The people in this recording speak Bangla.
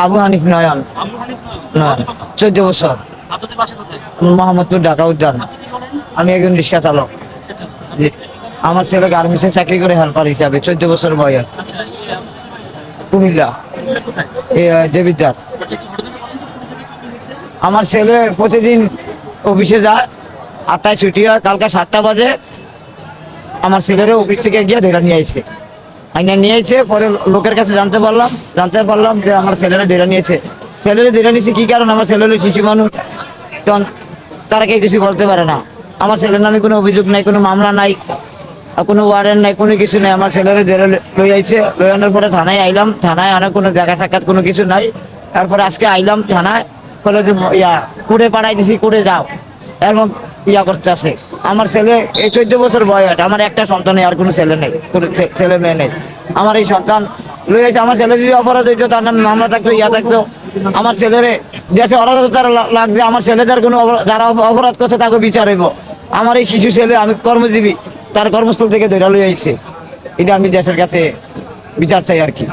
আবু হানিফ নয়ন, আবু হানিফ নয়ন, 14 বছর, আপনাদের বাসা কোথায়? মোহাম্মদপুর, ঢাকা উদ্যান। আপনি কি করেন? আমি একজন রিক্সা চালক। জি। আমার ছেলে গার্মেন্টসে চাকরি করে হেল্পার হিসাবে, 14 বছর বয়স, আচ্ছা, কুমিল্লা, কুমিল্লা কোথায়? দেবিদ্বার। আচ্ছা, একটু ঘটনা বলেন তো, শুরু থেকে কি হয়েছে? আমার ছেলে প্রতিদিন অফিসে যায়, 8টায় ছুটি হয়, কালকে 7টা বাজে আমার ছেলেরে অফিস থেকে গিয়ে ধরে নিয়ে আইছে, আইনা নিয়ে আইছে। পরে লোকের কাছে জানতে পারলাম যে আমার ছেলেরা ধরে নিয়েছে। ছেলেরা ধরে নিয়েছে কি কারণ, আমার ছেলে হলো শিশু মানুষ, তখন তারা কেউ কিছু বলতে পারে না। আমার ছেলের নামে কোনো অভিযোগ নাই, কোনো মামলা নাই, আর কোনো ওয়ারেন্ট নাই, কোনো কিছু নাই। আমার ছেলেরা ধরে লই আইছে, লই আনার পরে থানায় আইলাম, থানায় আনার কোনো দেখা সাক্ষাৎ কোনো কিছু নাই। তারপরে আজকে আইলাম থানায়, বলে যে কুড়ে পাড়াই দিছি, কুড়ে যাও, এবং করতে আছে। আমার ছেলে এই 14 বছর বয়স, আমার একটা সন্তান নেই, আর কোনো ছেলে নেই, কোনো ছেলে মেয়ে নেই। আমার এই সন্তান লই আইছে। আমার ছেলে যদি অপরাধ হইতো, তার নামে মামলা থাকতো, থাকতো। আমার ছেলেরে দেশে অরাজকতার লাগছে, আমার ছেলেদের কোনো যারা অপরাধ করছে তাকে বিচার হইব। আমার এই শিশু ছেলে, আমি কর্মজীবী, তার কর্মস্থল থেকে ধরে লই আইছে। এটা আমি দেশের কাছে বিচার চাই আর কি।